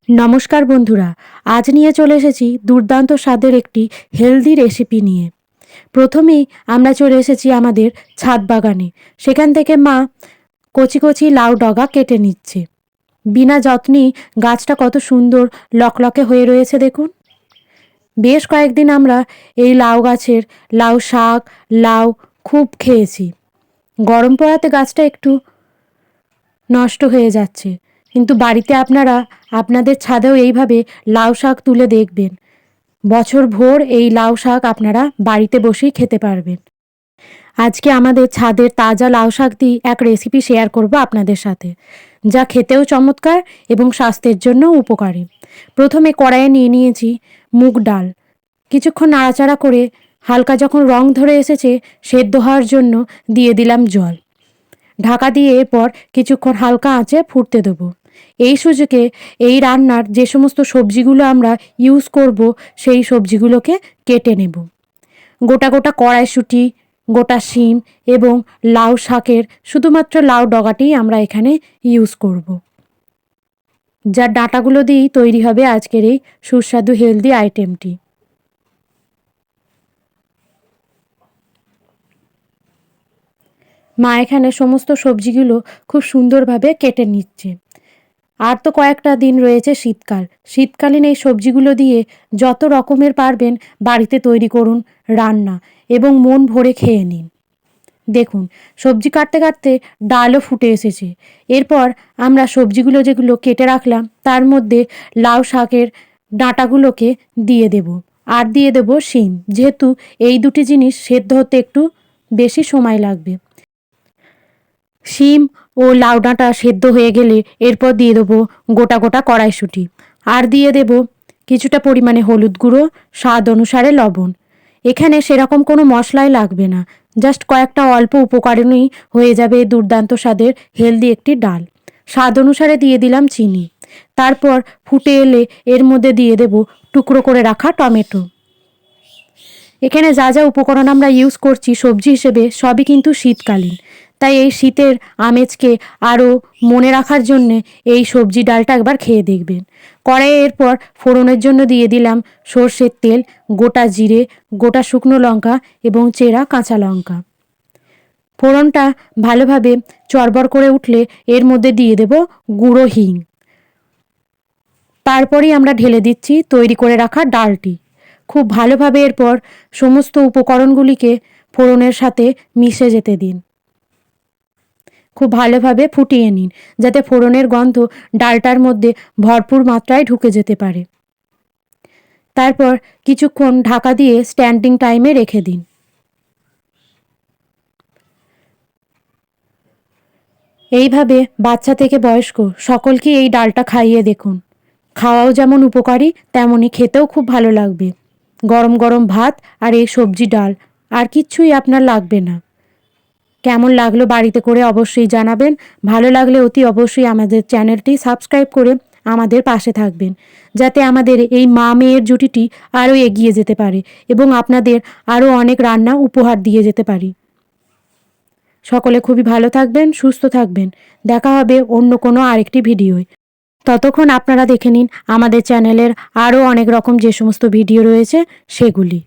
নমস্কার বন্ধুরা, আজ নিয়ে চলে এসেছি দুর্দান্ত স্বাদের একটি হেলদি রেসিপি নিয়ে। প্রথমেই আমরা চলে এসেছি আমাদের ছাদ বাগানে। সেখান থেকে মা কচি কচি লাউ ডগা কেটে নিচ্ছে। বিনা যত্নেই গাছটা কত সুন্দর লকলকে হয়ে রয়েছে দেখুন। বেশ কয়েকদিন আমরা এই লাউ গাছের লাউ শাক, লাউ খুব খেয়েছি। গরম পড়াতে গাছটা একটু নষ্ট হয়ে যাচ্ছে, কিন্তু বাড়িতে আপনারা আপনাদের ছাদেও এইভাবে লাউ শাক তুলে দেখবেন। বছর ভোর এই লাউ শাক আপনারা বাড়িতে বসেই খেতে পারবেন। আজকে আমাদের ছাদের তাজা লাউ শাক দিয়ে এক রেসিপি শেয়ার করব আপনাদের সাথে, যা খেতেও চমৎকার এবং স্বাস্থ্যের জন্য উপকারী। প্রথমে কড়াইয়ে নিয়ে নিয়েছি মুগ ডাল। কিছুক্ষণ নাড়াচাড়া করে হালকা যখন রং ধরে এসেছে, সেদ্ধ হওয়ার জন্য দিয়ে দিলাম জল। ঢাকা দিয়ে এরপর কিছুক্ষণ হালকা আঁচে ফুটতে দেবো। এই সুযোগে এই রান্নার যে সমস্ত সবজিগুলো আমরা ইউজ করব, সেই সবজিগুলোকে কেটে নেব। গোটা গোটা কড়াইশুঁটি, গোটা শিম এবং লাউ শাকের শুধুমাত্র লাউ ডগাটিই আমরা এখানে ইউজ করব। যার ডাঁটাগুলো দিয়েই তৈরি হবে আজকের এই সুস্বাদু হেলদি আইটেমটি। মা এখানে সমস্ত সবজিগুলো খুব সুন্দরভাবে কেটে নিচ্ছে। আর তো কয়েকটা দিন রয়েছে শীতকাল। শীতকালীন এই সবজিগুলো দিয়ে যত রকমের পারবেন বাড়িতে তৈরি করুন রান্না এবং মন ভরে খেয়ে নিন। দেখুন, সবজি কাটতে কাটতে ডালও ফুটে এসেছে। এরপর আমরা সবজিগুলো যেগুলো কেটে রাখলাম তার মধ্যে লাউ শাকের ডাঁটাগুলোকে দিয়ে দেব, আর দিয়ে দেব শিম, যেহেতু এই দুটি জিনিস সেদ্ধ হতে একটু বেশি সময় লাগবে। শিম ও লাউ ডাঁটা সেদ্ধ হয়ে গেলে এরপর দিয়ে দেবো গোটা গোটা কড়াইশুঁটি, আর দিয়ে দেব কিছুটা পরিমাণে হলুদ গুঁড়ো, স্বাদ অনুসারে লবণ। এখানে সেরকম কোনো মশলাই লাগবে না, জাস্ট কয়েকটা অল্প উপকরণেই হয়ে যাবে দুর্দান্ত স্বাদের হেলদি একটি ডাল। স্বাদ অনুসারে দিয়ে দিলাম চিনি। তারপর ফুটে এলে এর মধ্যে দিয়ে দেব টুকরো করে রাখা টমেটো। এখানে যা যা উপকরণ আমরা ইউজ করছি সবজি হিসেবে সবই কিন্তু শীতকালীন, তাই এই শীতের আমেজকে আরও মনে রাখার জন্যে এই সবজি ডালটা একবার খেয়ে দেখবেন। কড়াইয়ে এরপর ফোড়নের জন্য দিয়ে দিলাম সর্ষের তেল, গোটা জিরে, গোটা শুকনো লঙ্কা এবং চেরা কাঁচা লঙ্কা। ফোড়নটা ভালোভাবে চড়বড় করে উঠলে এর মধ্যে দিয়ে দেব গুঁড়ো হিং। তারপরেই আমরা ঢেলে দিচ্ছি তৈরি করে রাখা ডালটি। খুব ভালোভাবে এরপর সমস্ত উপকরণগুলিকে ফোড়নের সাথে মিশে যেতে দিন। খুব ভালোভাবে ফুটিয়ে নিন, যাতে ফোড়নের গন্ধ ডালটার মধ্যে ভরপুর মাত্রায় ঢুকে যেতে পারে। তারপর কিছুক্ষণ ঢাকা দিয়ে স্ট্যান্ডিং টাইমে রেখে দিন। এইভাবে বাচ্চা থেকে বয়স্ক সকলকে এই ডালটা খাইয়ে দেখুন। খাওয়াও যেমন উপকারী, তেমনই খেতেও খুব ভালো লাগবে। গরম গরম ভাত আর এই সবজি ডাল, আর কিচ্ছুই আপনার লাগবে না। কেমন লাগলো বাড়িতে করে অবশ্যই জানাবেন। ভালো লাগলে অতি অবশ্যই আমাদের চ্যানেলটি সাবস্ক্রাইব করে আমাদের পাশে থাকবেন, যাতে আমাদের এই মা মেয়ের জুটিটি আরও এগিয়ে যেতে পারে এবং আপনাদের আরও অনেক রান্না উপহার দিয়ে যেতে পারি। সকলে খুবই ভালো থাকবেন, সুস্থ থাকবেন। দেখা হবে অন্য কোনো আরেকটি ভিডিওয়। ততক্ষণ আপনারা দেখে নিন আমাদের চ্যানেলের আরও অনেক রকম যে সমস্ত ভিডিও রয়েছে সেগুলি।